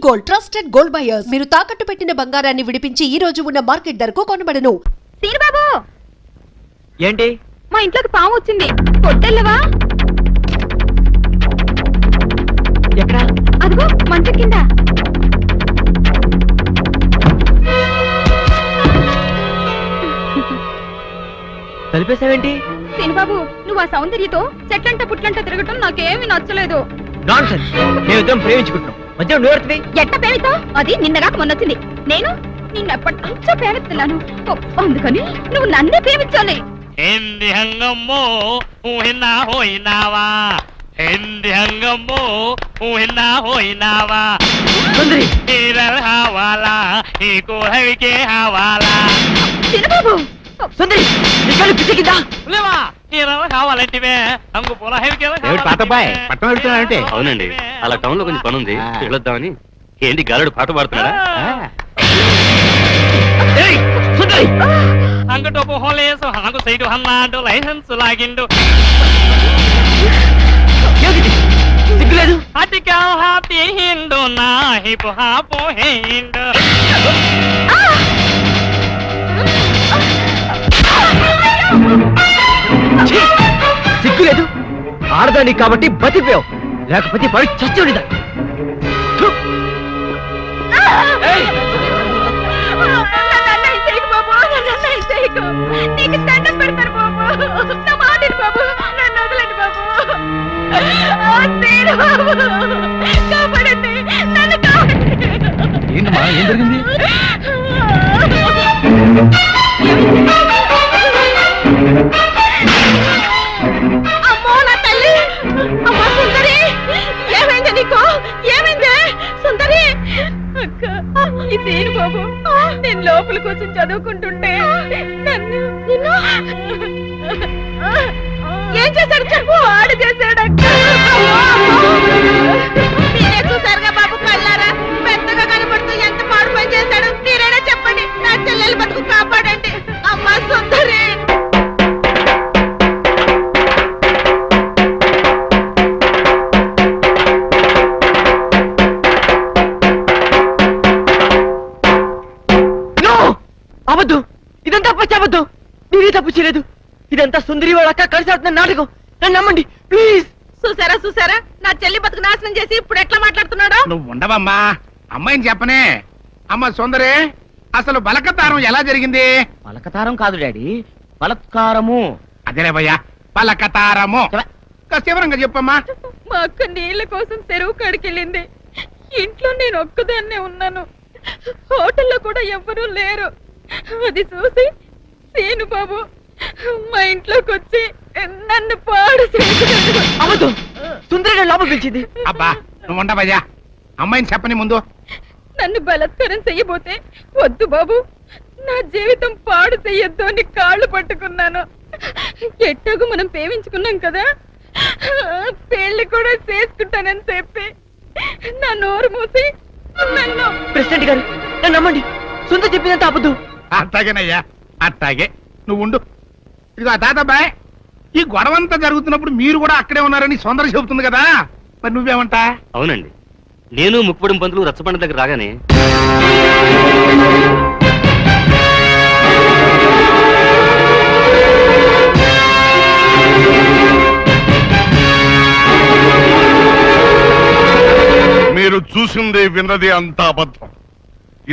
Gold, trusted gold buyers. మీరు తాకట్టు పెట్టిన బంగారాన్ని విడిపించి ఈ రోజు ఉన్న మార్కెట్ ధరకు కొనబడను. సీనుబాబు, ఏంటి? మా ఇంట్లోకి పాము వచ్చింది. కొట్టెళ్ళవా? ఎక్కడ? అదిగో మంచం కింద. తలిపేసావేంటి? సీనుబాబు, నువ్వు ఆ సౌందర్యతో చెట్లంట పుట్లంట తిరగటం నాకేమీ నచ్చలేదు. నాన్సెన్స్. మేమిద్దరం ప్రేమించుకుంటున్నాం. మధ్య నువ్వెడుతుంది. ఎట్ట ప్రేమితో? అది నిన్నగాక మొన్నొచ్చింది. నేను నిన్నెప్పటి నుంచో ప్రేమిస్తున్నాను. అందుకని నువ్వు నన్నే ప్రేమించాలి. Hindi hangamo, uhina hoinawa. Hindi hangamo, uhina hoinawa. సుందరి, Iral hawala, iko havike hawala. Seenu Babu, సుందరి, ఇక్కడ పిచ్చికిందా? లేవా? ఇరవ కావాలంటివే అంగు పొల హెవికే పాతబాయ్ పట్టణం వెళ్తున్నాడంటే? అవునండి, అలా టౌన్ లో కొంచెం పని ఉంది, వెళ్ళొద్దామని. ఏంటి గాలుడు పాట పాడుతున్నాడా? ఏయ్, సుందరి! అంగటోపు హోలేసు హంగు సైడు హన్నాడు లైసెన్స్ లాగిండు. ఏమిటి? సిగ్గులేదు? అటికా హాపీ హిండు నా హిపు హాపు హేండు. ఛీ! సిగ్గులేదు? ఆడదాన్ని కాబట్టి బతిపోయావు, లేకపోతే పడి చచ్చుడిదా. నీకు దండం పెడతారు బాబు. నా మాటలు బాబు, నన్ను వదలండి బాబు. సీనుబాబు, కాపాడండి, నన్ను కాపాడండి. ఏంటమ్మా, ఏం జరిగింది? అమ్మో నా తల్లి! అమ్మా సుందరి, ఏమైంది నీకు? ఏమైంది సుందరి? అక్క, ఈ సీను బాబు నేను లోపల కోసం చదువుకుంటుంటే నన్ను ఏం చేశాడు చెప్పు. ఆడు చేశాడు అక్క. మీరే చూసారుగా బాబు కళ్ళారా, పెద్దగా కనబడుతూ ఎంత పాడు పని చేశాడు. మీరైనా చెప్పండి, నా చెల్లెలు బతుకు కాపాడండి. అమ్మా సుందరి. అవద్దు, ఇదంతా పచ్చవద్దు. నేనే తప్పు చేయలేదు. ఇదంతా సుందరి వాళ్ళ అక్క కలిసి ఆడుతున్న నాటకం. నన్ను నమ్మండి ప్లీజ్. చూసారా చూసారా, నా చెల్లి బతుకు నాశనం చేసి ఇప్పుడు ఎట్లా మాట్లాడుతున్నాడో. నువ్వు ఉండవమ్మా, అమ్మాయిని చెప్పనే. అమ్మ సుందరి, అసలు బలకతారం ఎలా జరిగింది? పలకతారం కాదు డాడీ, బలత్కారము. అదేలే భయ్యా, బలకతారము. వివరంగా చెప్పమ్మా. మా అక్క నీళ్ళ కోసం చెరువు కాడికెళ్ళింది. ఇంట్లో నేను ఒక్కదాన్నే ఉన్నాను. హోటల్లో కూడా ఎవ్వరూ లేరు. అది చూసి సీను బాబు మా ఇంట్లోకి వచ్చి నన్ను పాడు చేశాడు. అవద్దు, సుందరి లోపల పిలిచింది. అబ్బా నువ్వు ఉండవయ్యా, అమ్మాయిని చెప్పని ముందు. నన్ను బలత్కారం చెయ్యబోతే వద్దు బాబు, నా జీవితం పాడు చెయ్యొద్దు అని కాళ్ళు పట్టుకున్నాను. ఎట్టాగు మనం ప్రేమించుకున్నాం కదా, పెళ్లి కూడా చేసుకుంటానని చెప్పి నా నోరు మూసి నన్ను. ప్రెసిడెంట్ గారు నన్ను నమ్మండి, సుందరి చెప్పిందంత అబద్ధం. అట్టాగేనయ్యా, అట్టాగే. నువ్వు ఉండు. ఇదిగో తాతబ్బాయ్, ఈ గొడవంతా జరుగుతున్నప్పుడు మీరు కూడా అక్కడే ఉన్నారని సుందరి చెబుతుంది కదా, మరి నువ్వేమంటా? అవునండి, నేను ముక్కుపడిన పంతులు రచ్చబండ దగ్గర రాగానే మీరు చూసింది విన్నది అంతా అబద్ధం.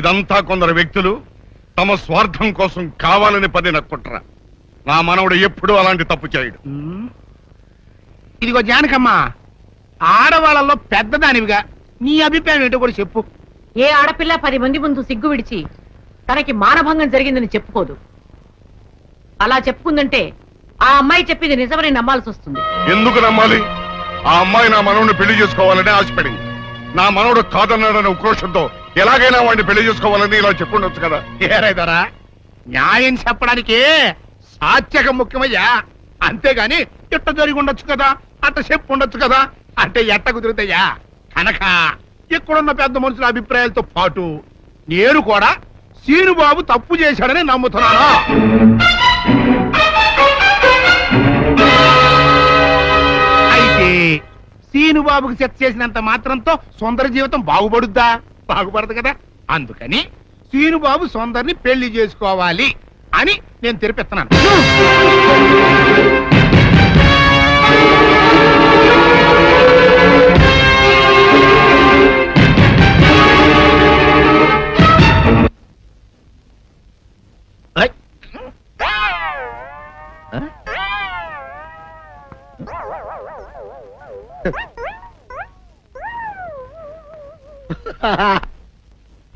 ఇదంతా కొందరు వ్యక్తులు తమ స్వార్థం కోసం కావాలని పదిన కుట్ర. నా మనవడు ఎప్పుడూ అలాంటి తప్పు చేయడు. ఇదిగో జానకమ్మ, ఆడవాళ్ళలో పెద్దదానివిగా నీ అభిప్రాయం ఏంటో కూడా చెప్పు. ఏ ఆడపిల్ల 10 మంది ముందు సిగ్గు విడిచి తనకి మానభంగం జరిగిందని చెప్పుకోదు. అలా చెప్పుకుందంటే ఆ అమ్మాయి చెప్పింది నిజమని నమ్మాల్సి వస్తుంది. ఎందుకు నమ్మాలి? ఆ అమ్మాయి నా మనవడిని పెళ్లి చేసుకోవాలని ఆశపడింది. నా మనవడు కాదన్నాడని ఉక్రోషంతో ఎలాగైనా వాడిని పెళ్లి చేసుకోవాలని ఇలా చెప్పుండొచ్చు కదా. ఏరైదరా, న్యాయం చెప్పడానికి సాత్యకం ముఖ్యమయ్యా, అంతేగాని ఇట్ట జరిగి ఉండొచ్చు కదా, అట్ట చెప్పు ఉండొచ్చు కదా అంటే ఎట్ట కుదురుతాయా? కనుక ఇక్కడున్న పెద్ద మనుషుల అభిప్రాయాలతో పాటు నేను కూడా సీనుబాబు తప్పు చేశాడని నమ్ముతున్నాను. అయితే సీనుబాబుకి సెట్ చేసినంత మాత్రంతో సుందర జీవితం బాగుపడుద్దా? బాగుపడదు కదా. అందుకని సీనుబాబు సౌందర్ని పెళ్లి చేసుకోవాలి అని నేను తెరిపిస్తున్నాను.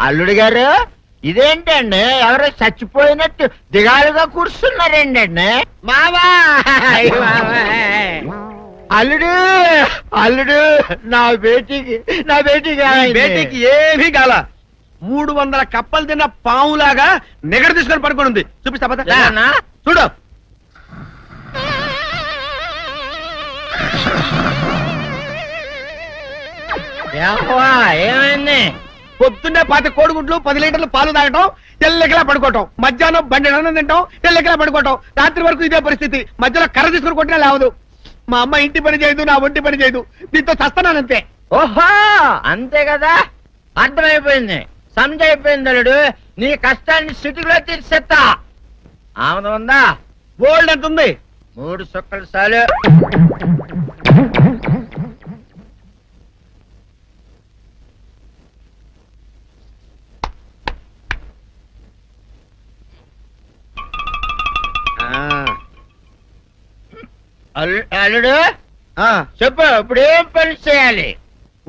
అల్లుడు గారు, ఇదేంటండి ఎవరో చచ్చిపోయినట్టు దిగాలుగా కూర్చున్నారేంటండి? మావా అల్లుడు, అల్లుడు, నా బేటీకి ఏమీ కాల. 300 కప్పలు తిన్న పావులాగా నిగడ తీసుకొని పడుకొని ఉంది. చూపిస్తా పద. చూడు. ఏమైంది? పొద్దున్నే 10 కోడిగుడ్లు 10 లీటర్లు పాలు తాగటం, తెల్లకిలా పడుకోవటం, మధ్యాహ్నం బండి అన్నం తింటాం, తెల్లకిలా పడుకోవటం, రాత్రి వరకు ఇదే పరిస్థితి. మధ్యలో కర్ర తీసుకుని కొట్టినా లేవదు. మా అమ్మ ఇంటి పని చేయదు, నా ఒంటి పని చేయదు. దీంతో చస్తున్నానంతే. ఓహో, అంతే కదా, అర్థమైపోయింది, సమజైపోయింది. అల్లుడు, నీ కష్టాన్ని సిటీలో తీర్చేస్తా. ఆమె ఉందా? గోల్డ్ ఎంత ఉంది? 3 సుక్కలు చాలు. అల్లుడు, చెప్పు, ఇప్పుడు ఏం పని చేయాలి?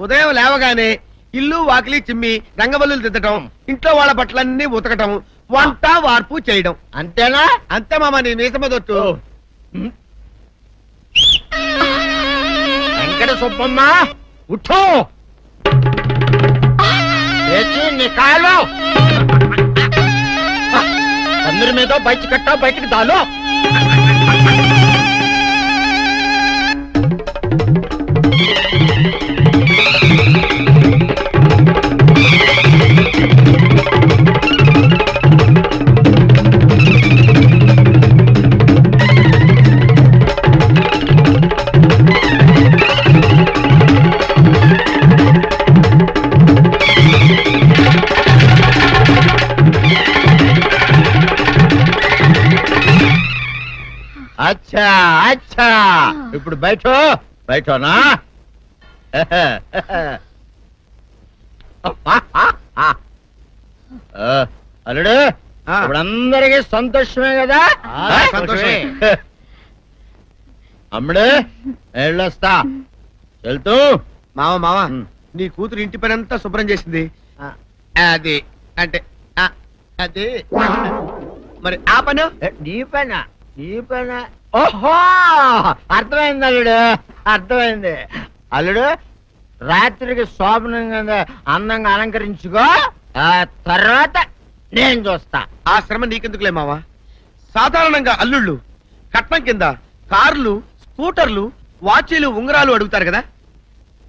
ఉదయం లేవగానే ఇల్లు వాకిలి చిమ్మి రంగవల్లులు తిద్దటం, ఇంట్లో వాళ్ళ బట్టలన్నీ ఉతకటం, వంట వార్పు చేయడం. అంతేనా? అంతే మామ, నీ మీసమదొట్టు. వెంకట సుబ్బమ్మ, ఉఠో, లేచి నీ కాలు అందరి మీద బయట కట్టా, బయటికి దాలో. అచ్చా అచ్చా, ఇప్పుడు బయటనా? అల్లుడు, ఇప్పుడు అందరికీ సంతోషమే కదా? సంతోషమే. అమ్ముడు, వెళ్ళొస్తా. వెళ్తూ మావ నీ కూతురు ఇంటి పని అంతా శుభ్రం చేసింది. అది అంటే అది మరి ఆ పను నీ పైన. ఓహో, అర్థమైంది అల్లుడు, అర్థమైంది. అల్లుడు, రాత్రికి శోభనంగా అందంగా అలంకరించుకో, ఆ తర్వాత నేను చూస్తా. ఆ శ్రమ నీకెందుకులే మావా. సాధారణంగా అల్లుళ్ళు కట్నం కింద కార్లు, స్కూటర్లు, వాచీలు, ఉంగరాలు అడుగుతారు కదా.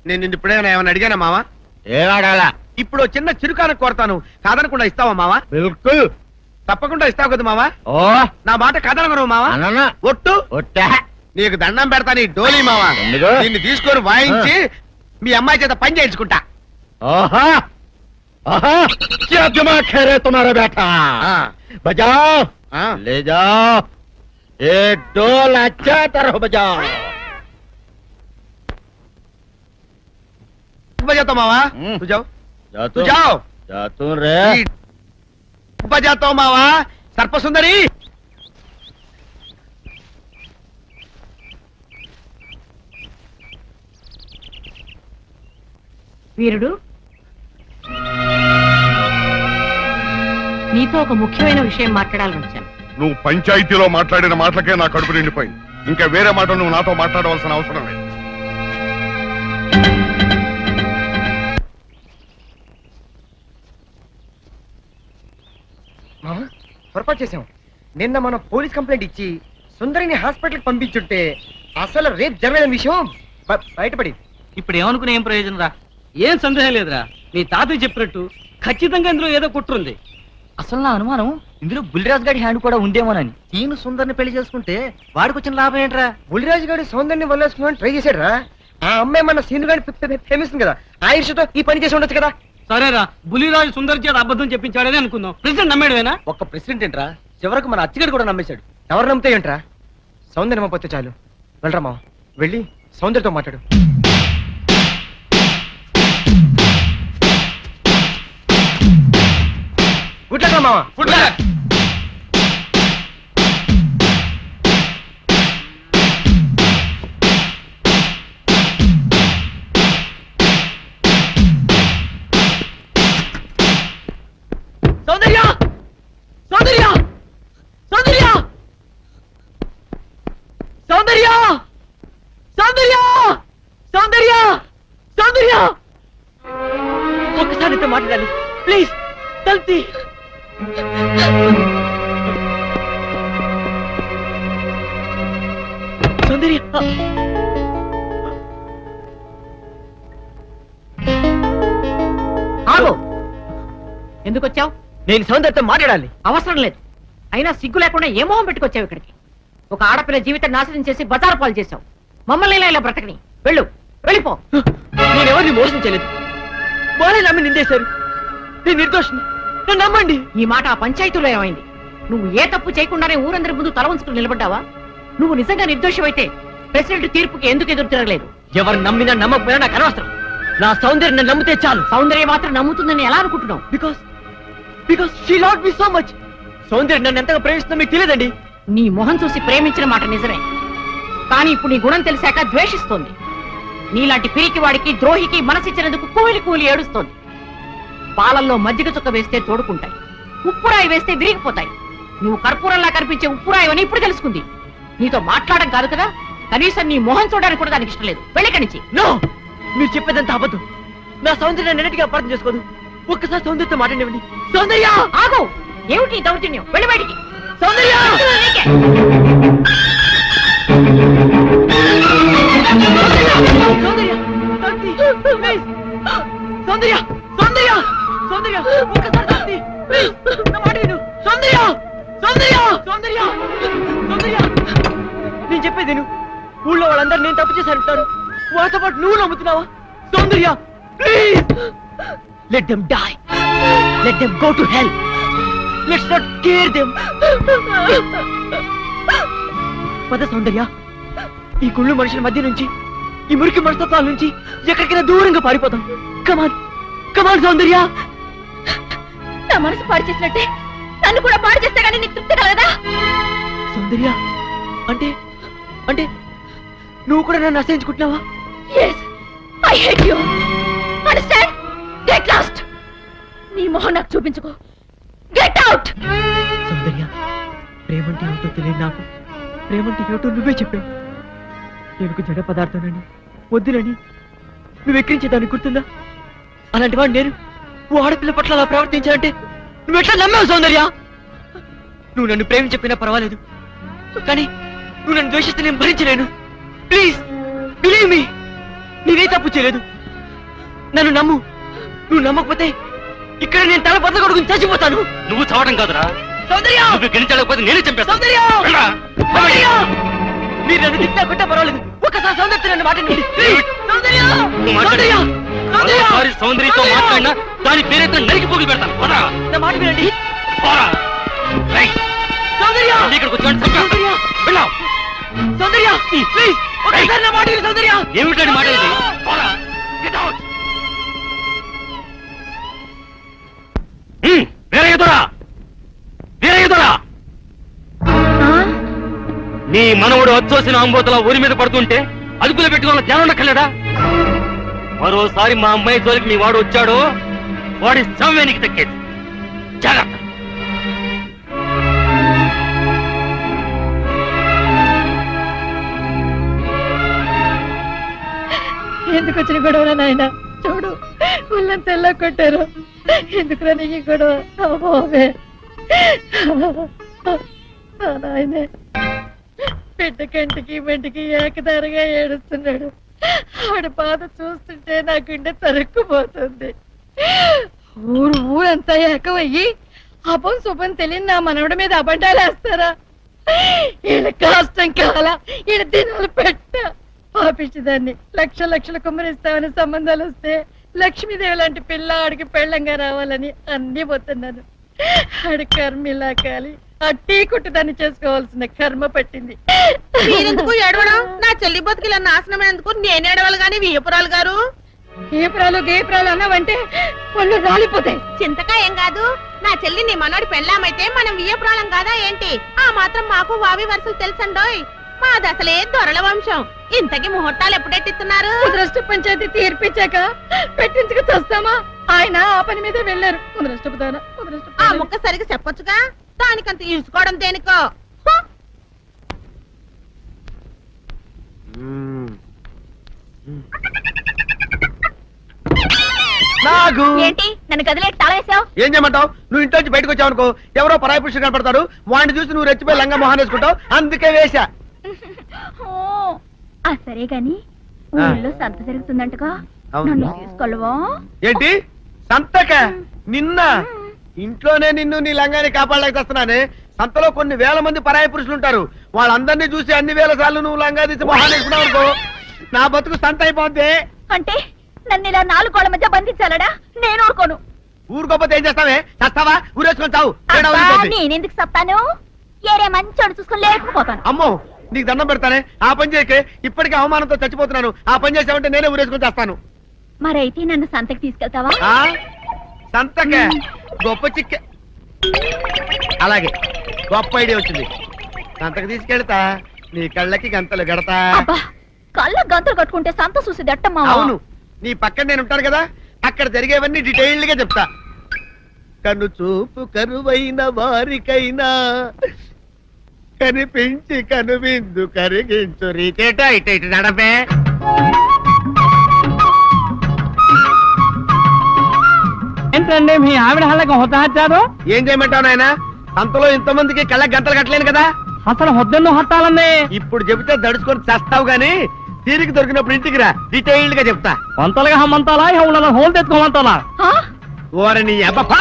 నేను నిన్ను ఇప్పుడేమైనా ఏమైనా అడిగానా మావా? ఏవాడాలా? ఇప్పుడు చిన్న చిరుకాన కోరతాను, కాదనకుండా ఇస్తావా మావా? బిల్కుల్ తప్పకుండా ఇస్తావు కదా మావా. ఓ, నా మాట కాదనగను మావా. అన్న ఒట్టు ఒట్టా. నీకు దండం పెడతా నీ డోలీ మావా. ఎందుకు? దీన్ని తీసుకొని వాయించి మీ అమ్మాయి చేత పని చేయించుకుంటా. ఓహో, ఓహో, क्या दिमाग है रे तुम्हारा बेटा? बजाओ, ले जाओ, एक डोल अच्छा तरह बजाओ. बजाता मावा, तू जाओ, तू जाओ. जातू रे. बजाता मावा, सर्पसुंदरी. వీరుడు, నీతో ఒక ముఖ్యమైన విషయం మాట్లాడాలని వచ్చాను. నువ్వు పంచాయతీలో మాట్లాడిన మాటలకే నా కడుపు నిండిపోయింది. ఇంకా వేరే మాట నువ్వు నాతో మాట్లాడవలసిన అవసరం లేదు. పొరపాటు చేసాం. నిన్న మనం పోలీస్ కంప్లైంట్ ఇచ్చి సుందరిని హాస్పిటల్కి పంపించుంటే అసలు రేపు జరగని విషయం బయటపడి. ఇప్పుడు ఏమనుకునే ఏం ప్రయోజనం రా? ఏం సందేహం లేదురా, నీ తాతయ్య చెప్పినట్టు ఖచ్చితంగా ఇందులో ఏదో కుట్రుంది. అసలు నా అనుమానం ఇందులో బుల్లిరాజు గారి హ్యాండ్ కూడా ఉందేమోనని. ఈయన సుందరిని పెళ్లి చేసుకుంటే వాడికి వచ్చిన లాభం ఏంట్రా? బుల్లిరాజు గారి సౌందర్ని వల్లేసుకుని ట్రై చేశాడు రా. ఆ అమ్మాయి మన సీను గారి ఫేమస్ కదా, ఆ ఈర్షతో ఈ పని చేసి ఉండొచ్చు కదా. సరేరా బులిరాజు సుందర్ చేత అబద్ధం చెప్పించాడని అనుకుందాం. ప్రెసిడెంట్ నమ్మేడువేనా? ఒక్క ప్రెసిడెంట్ ఏంట్రా, చివరకు మన అచ్చిగడు కూడా నమ్మేశాడు. ఎవరు నమ్మితే ఏంట్రా, సౌందర్యం నమ్మపోతే చాలు. వెళ్ళరా మావ, వెళ్ళి సౌందర్యతో మాట్లాడు. గుడ్ లక్ మావ. Good luck. సౌందర్య, సౌందర్య, సౌందర్య, సౌందర్య, సౌందర్య, సౌందర్య, సౌందర్య, ఒక్కసారి నీతో మాట్లాడాలి ప్లీజ్. తల్తి సౌందర్య, ఆగు. ఎందుకు వచ్చావు? నేను సౌందర్యతో మాట్లాడాలి. అవసరం లేదు. అయినా సిగ్గు లేకుండా ఏ మొహం పెట్టుకొచ్చావు ఇక్కడికి? ఒక ఆడపిల్ల జీవితం నాశనం చేసి బజారు పాలు చేశావు. మమ్మల్ని ఇలా బ్రతకని. వెళ్ళు, వెళ్ళిపో. నేనెవరిని మోసం చేయలేదు. వాళ్ళే నమ్మి నిందేశారు. నేను నిర్దోషిని, నన్ను నమ్మండి. ఈ మాట ఆ పంచాయతీలో ఏమైంది? నువ్వు ఏ తప్పు చేయకుండానే ఊరందరి ముందు తల ఉంచుకుని నిలబడ్డావా? నువ్వు నిజంగా నిర్దోషమైతే ప్రెసిడెంట్ తీర్పుకి ఎందుకు ఎదురు తిరగలేదు? ఎవరు నమ్మినా నమ్మకపోయినా నాకు అనవసరం. నా సౌందర్యం నన్ను నమ్మితే చాలు. సౌందర్యం మాత్రం నమ్ముతుందని ఎలా అనుకుంటున్నావు? Because she loved me so much. సౌందర్యం నన్ను ఎంతగా ప్రేమిస్తుందో మీకు తెలియదండి. నీ మొహం చూసి ప్రేమించిన మాట నిజమే, కానీ ఇప్పుడు నీ గుణం తెలిసాక ద్వేషిస్తోంది. నీలాంటి పిరికి వాడికి ద్రోహికి మనసిచ్చినందుకు కూలి కూలి ఏడుస్తోంది. పాలల్లో మజ్జిగ చుక్క వేస్తే తోడుకుంటాయి, ఉప్పురాయి వేస్తే విరిగిపోతాయి. నువ్వు కర్పూరంలా కనిపించే ఉప్పురాయి అని ఇప్పుడు తెలుసుకుంది. నీతో మాట్లాడడం కాదు కదా, కనీసం నీ మొహం చూడడానికి కూడా దానికి ఇష్టం లేదు. వెళ్ళిక్కడి నుంచి. నో, మీరు చెప్పేదంతా అబద్ధం. నా సౌందర్యం నెన్నటిగా అపార్థం చేసుకోదు. ఒక్కసారి సౌందర్యతో మాట్లాడివ్వండి. సౌందర్య, ఆగు. ఏమిటి ఈ దౌర్జన్యం? వెళ్ళి బయటికి. సౌందర్య, సౌందర్య, శాంతి, ప్లీజ్. సౌందర్య, సౌందర్య, సౌందర్య, ఒక్కసారి శాంతి, ప్లీజ్. నా మాట విను. సౌందర్య, సౌందర్య, సౌందర్య, సౌందర్య, నేను చెప్పేది విను. ఊళ్ళో వాళ్ళందరూ నేను తప్పు చేశారంటారు. వాళ్ళతో పాటు నువ్వు నమ్ముతున్నావా? సౌందర్య, please. Let them die. Let them go to hell. Let's not scare them. పద సౌందర్య, ఈ గుళ్ళు మనుషుల మధ్య నుంచి, ఈ మురికి మనస్తత్వాల నుంచి ఎక్కడికైనా దూరంగా పారిపోతాం. కమాన్, కమాన్ సౌందర్య. నా మనసు పాడు చేసినట్టే నన్ను కూడా పాడు చేస్తే గానీ నీకు తృప్తి కలగదా? సౌందర్య, అంటే అంటే నువ్వు కూడా నన్ను అసహించుకుంటున్నావా? Yes, I hate you. Understand? Get lost. నీ మొహం నాకు చూపించుకో. Get out. సౌందర్య, ప్రేమంటే ఏమిటో తెలియదు నాకు. ప్రేమంటే ఏమిటో నువ్వే చెప్పావు. నేను జడ పదార్థానని, వద్దునని నువ్వు ఎక్కిరించేదాన్ని గుర్తుందా? అలాంటి వాడు నేను ఓ ఆడపిల్ల పట్ల అలా ప్రవర్తించాలంటే నువ్వు ఎట్లా నమ్మావు సౌందర్య? నువ్వు నన్ను ప్రేమించకపోయినా పర్వాలేదు, కానీ నువ్వు నన్ను ద్వేషిస్తే నేను భరించలేను. ప్లీజ్ బిలీవ్ మీ, నేనే తప్పు చేయలేదు. నన్ను నమ్ము. నువ్వు నమ్మకపోతే ఇక్కడ నేను తల బద్దలు కొడుకుని చచ్చిపోతాను. నువ్వు చావడం కాదురా, సౌందర్య, నువ్వు గెలిచలేకపోతే నేనే చంపేస్తాను. సౌందర్య, సౌందర్య, మీరు నన్ను తిట్టా కొట్టా పర్వాలేదు, ఒక్కసారి సౌందర్య నన్ను మాట్లాడండి. సౌందర్య, సౌందర్య, సౌందర్య, సౌందర్యతో మాట్లాడినా దాని పేరైతే నరికి పోగులు పెడతాను. పోరా. నా మాట వినండి. పోరా. రేయ్, సౌందర్య, ఇక్కడికి వచ్చాడు చంపేస్తాను. వెళ్ళావు. సౌందర్య, ప్లీజ్ ఒక్కసారి నా మాట విను. సౌందర్య, ఏమిటని మాట్లాడేది? పోరా. Get out. వేరే ఎదురా, వేరే ఎదురా. నీ మనవుడు వచ్చోసిన అంబోతల ఊరి మీద పడుతుంటే అదుపులో పెట్టుకున్న ధ్యానం ఉండక్కర్లేదా? మరోసారి మా అమ్మాయి జోలికి మీ వాడు వచ్చాడు, వాడి శవమేనికి దక్కేది. జాగ్రత్త. ఎందుకు వచ్చిన గొడవ నాయన? చూడు, వాళ్ళంతా ఎలా కొట్టారు. ఎందుకురా నీకు గొడవ? అమ్మోవే నాయనే, బిడ్డ కంటికి మెంటికి ఏకదారిగా ఏడుస్తున్నాడు. ఆవిడ బాధ చూస్తుంటే నా గుండె తరుక్కుపోతుంది. ఊరంతా ఏకమయ్యి అపం శుభం తెలియని నా మనవడి మీద అబద్ధాలు వేస్తారా? ఈయన కష్టం కావాలా, ఈయన దినాలు పెట్ట పాపించేదాన్ని. లక్షలు కుమ్మరిస్తామని సంబంధాలు వస్తే లక్ష్మీదేవి లాంటి పిల్ల ఆడికి పెళ్ళంగా రావాలని అన్ని పోతున్నాను. ఆడి కర్మ ఇలా కాలి ఆ టీ కుట్టు దాన్ని చేసుకోవాల్సిన కర్మ పట్టింది. మీరెందుకు ఏడవడం? నా చెల్లి బతుకుల నాశనమైనందుకు నేను ఏడవాలి గాని వియ్యపురాలు గారు. గేపురాలు గేపురాలు అన్నావంటే పళ్ళు రాలిపోతాయి. చింతకా ఏం కాదు, నా చెల్లి నీ మనోడి పెళ్ళామైతే మనం వియ్యపురాలం కాదా ఏంటి? ఆ మాత్రం మాకు వావి వరుసలు తెలుసండోయ్. మాది అసలే దొరల వంశం. ఇంతకి ముహూర్తాలు ఎప్పుడెట్టిస్తున్నారు? ముద్రష్ట పంచాయతీ తీర్పిచ్చాక పెట్టించుకు చస్తామా? ఆయన ఆ పని మీద వెళ్ళారు. ముద్రష్టపుతానా ఆ ముక్క సరిగా చెప్పొచ్చుగా, దానికంత ఇరుచుకోవడం దేనికో. నాగు ఏంటి నన్ను గదిలేక తాళ వేసావు? ఏం చేయమంటావు? నువ్వు ఇంట్లో నుంచి బయటకు వచ్చావు అనుకో, ఎవరో పరాయి పురుషుడు కనపడతారు, వాడిని చూసి నువ్వు రెచ్చిపోయి లంగా మొహాన్ వేసుకుంటావు, అందుకే వేశా. సరే గాని ఊళ్ళో సంత జరుగుతుందంటగా, అవును. నన్ను తీసుకెళ్ళవా? ఏంటి సంతక? నిన్న ఇంట్లోనే నిన్ను నీ లంగాన్ని కాపాడలేకొస్తున్నానే. సంతలో కొన్ని వేల మంది పరాయి పురుషులు ఉంటారు, వాళ్ళందరినీ చూసి అన్ని వేల సార్లు నువ్వు లంగా తీసి మొహాన్ వేసుకున్నావు అనుకో, నా బతుకు సంత అయిపోద్ది. అంటే నన్ను ఇలా 4 గోళ్ల మధ్య బంధించాలడా? నేను ఊరుకోను. ఊరుకోపోతే ఏం చేస్తావే? చస్తావా? ఊరేసుకొని చావు. నేనెందుకు చెప్తాను? ఏరే మంచోడు చూసుకొని లేకపోతాను. అమ్మో, నీకు దండం పెడతానే, ఆ పని చేయకే. ఇప్పటికే అవమానంతో చచ్చిపోతున్నాను, ఆ పని చేసావంటే నేనే ఊరేసుకొని చేస్తాను. మరైతే నన్ను సంతకి తీసుకెళ్తావా? ఆ సంతకే గొప్ప చిక్కే. అలాగే, గొప్ప ఐడియా వచ్చింది. సంతకు తీసుకెళ్తా, నీ కళ్ళకి గంతలు గడతా. అబ్బా, కళ్ళ గంతులు కట్టుకుంటే సంత చూసి దట్టమ్మా. అవును, నీ పక్కన నేను ఉంటాను కదా, అక్కడ జరిగేవన్నీ డీటెయిల్డ్ గా చెప్తా. కను చూపు కరువైన వారికైనా కనిపించి కనువిందు కరిగించు రీతేట ఇటు ఇటు నడపే. ఏంటండి మీ ఆవిడ హళ్ళకి హొత్తహచ్చారు? ఏం చేయమంటావు నాయన? అంతలో ఇంతమందికి కళ్ళకి గంటలు కట్టలేను కదా. అసలు హొద్దెన్ను హత్తాలండి. ఇప్పుడు చెబితే దడుచుకొని చేస్తావు గాని, తీరికి దొరికినప్పుడు ఇంటికి రా, డీటెయిల్డ్ గా చెప్తా. వంతలుగా హమ్మంతాలా ఇవాళ హోల్ తెచ్చుకోమంతాలా? ఓరని అబ్బప్ప.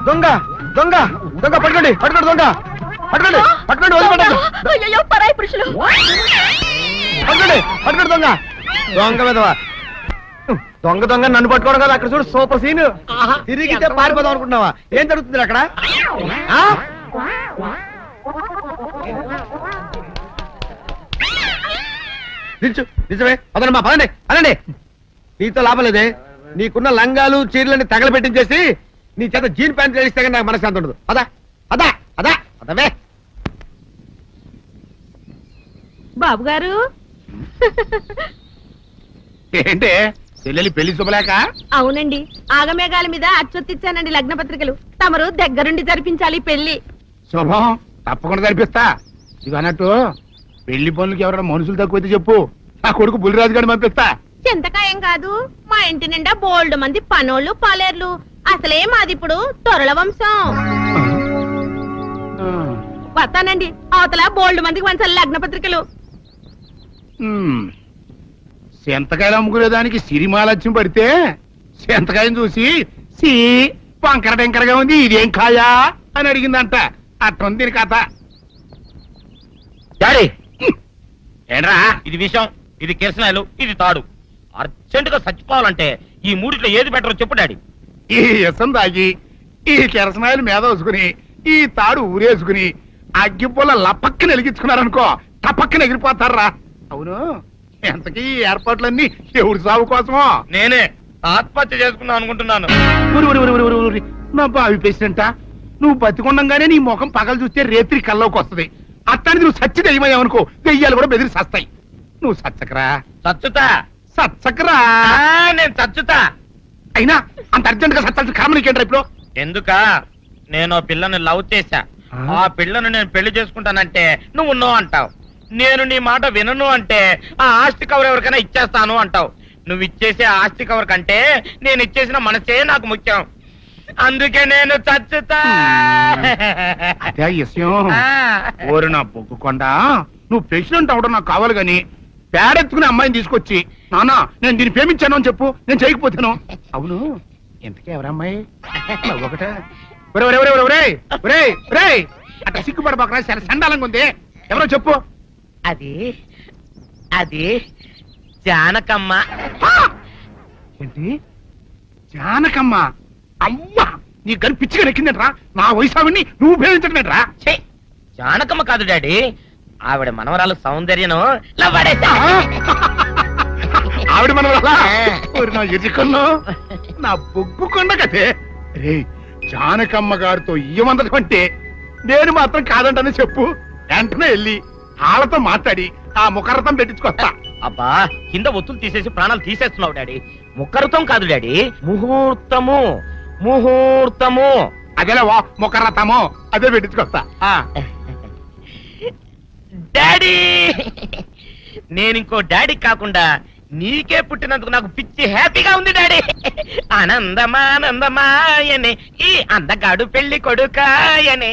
దొంగ దొంగ దొంగ పట్టుకోండి, పట్టుకోండి, దొంగ పట్టుకోండి, పట్టుకోండి, వదిలిపెట్టండి. అయ్యో పరాయి పురుషులు. పట్టుకోండి, పట్టుకోండి, దొంగ దొంగ విధవా. దొంగ దొంగ నన్ను పట్టుకోవడం కదా, అక్కడ చూడు సూపర్ సీన్. తిరిగితే పారిపోదాం అనుకుంటున్నావా? ఏం జరుగుతుంది అక్కడ? నిజమే, అదనమ్మా, పదండి అనండి. నీతో లాభం లేదే, నీకున్న లంగాలు చీరలని తగలబెట్టించేసి నీ చేత జీన్ ప్యాంట్ వేస్తే కానీ నాకు మనశ్శాంతి ఉండదు. అదా అదా అదా అదవే. బాబు గారు, ఏంటే చెల్లెలి పెళ్లి శుభలేక? అవునండి, ఆగమేఘాల మీద అచ్చొత్తిచ్చానండి లగ్న పత్రికలు. తమరు దగ్గరుండి జరిపించాలి పెళ్లి. శుభం, తప్పకుండా జరిపిస్తా. ఇది అన్నట్టు పెళ్లి పనులకి ఎవరైనా మనుషులు తక్కువైతే చెప్పు, నా కొడుకు బుల్లిరాజు గారిని పంపిస్తా. చింతకాయం కాదు, మా ఇంటి నిండా బోల్డ్ మంది పనోళ్ళు పాలేర్లు. అసలే మాది ఇప్పుడు తొరల వంశం. వస్తానండి, అవతల బోల్డ్ మందికి వంచాలి లగ్న పత్రికలు. సెంతకాయలు అమ్ముకునేదానికి సిరిమాలత్యం పడితే సెంతకాయని చూసి సి వంకర టెంకరగా ఉంది, ఇదేం కాయా అని అడిగిందంట. అట్టుంది దీని కథ. డాడీ ఏంట్రా ఇది విషయం, ఇది కిరసనాయలు, ఇది తాడు. అర్జెంట్ గా చచ్చిపోవాలంటే ఈ మూడిట్లో ఏది బెటర్ చెప్పు డాడీ. ఈ ఇసం తాగి ఈ కిరసనాయలు మీద వేసుకుని ఈ తాడు ఊరేసుకుని అగ్గిపూల లపక్కన వెలిగించుకున్నారనుకో, టపక్కన ఎగిరిపోతారా. అవును, ఎంతకీ ఈ ఏర్పాట్లన్నీ ఎవరి సాగు కోసమో? నేనే ఆత్మహత్య చేసుకుందాం అనుకుంటున్నాను. నా బావి పేసినంట, నువ్వు బతికొండంగానే నీ ముఖం పగలు చూస్తే రేత్రి కల్లోకి వస్తుంది. అత్తానికి నువ్వు సచ్చి దెయ్యమయ్యావనుకో, దెయ్యాలు కూడా బెదిరి సస్తాయి. నువ్వు సచ్చకరా, చచ్చుతా, సచ్చకరా. నేను చచ్చుతా. అయినా అంత అర్జెంట్ గా సత్తాల్సిన కర్మ నీకేంట్రా ఇప్పుడు? ఎందుక నేను పిల్లని లవ్ చేశా, ఆ పిల్లను నేను పెళ్లి చేసుకుంటానంటే నువ్వు నో అంటావు. నేను నీ మాట వినను అంటే ఆ ఆస్తి కవర్ ఎవరికైనా ఇచ్చేస్తాను అంటావు. నువ్వు ఇచ్చేసే ఆస్తి కవర్ కంటే నేను ఇచ్చేసిన మనసే నాకు ముఖ్యం. అందుకే నేను చచ్చుతా. అదే విషయం. ఓరి నా బొగ్గుకొండ, నువ్వు ప్రెసిడెంట్ అవడం నాకు కావాలి గాని పేడెత్తుకునే అమ్మాయిని తీసుకొచ్చి నానా నేను దీన్ని ప్రేమించాను అని చెప్పు, నేను చేయకపోతాను. అవును, ఇంతకీ ఎవరమ్మాయి? ఒకటే అట్లా సిగ్గుపడబోకరా, చాలా సండాలంగా ఉంది. ఎవరో చెప్పు. అది అది జానకమ్మ. ఏంటి జానకమ్మ? అమ్మా, నీ గని పిచ్చిగా నెక్కిందంట్రా. నా వయసావిని నువ్వు ప్రేమించటమేట్రా? ఛీ, జానకమ్మ కాదు డాడీ, ఆవిడ మనవరాలు సౌందర్యను ఆవిడ మన నా ఎదుకున్నా నా బొగ్గుకొండ కదే. రే, జానకమ్మ గారితో ఇయ్యమందడం అంటే నేను మాత్రం కాదంటనే చెప్పు. వెంటనే వెళ్ళి వాళ్ళతో మాట్లాడి ఆ ముఖరథం పెట్టించుకొస్తా. అబ్బా, కింద ఒత్తులు తీసేసి ప్రాణాలు తీసేస్తున్నావు డాడీ. ముఖరుతం కాదు డాడీ, ముహూర్తము. ముహూర్తము అదేలా ముఖరథము, అదే పెట్టించుకొస్తా. డాడీ, నేను ఇంకో డాడీ కాకుండా నీకే పుట్టినందుకు నాకు పిచ్చి హ్యాపీగా ఉంది డాడీ. ఆనందమానందమాయనే ఈ అందగాడు పెళ్లి కొడుకాయనే.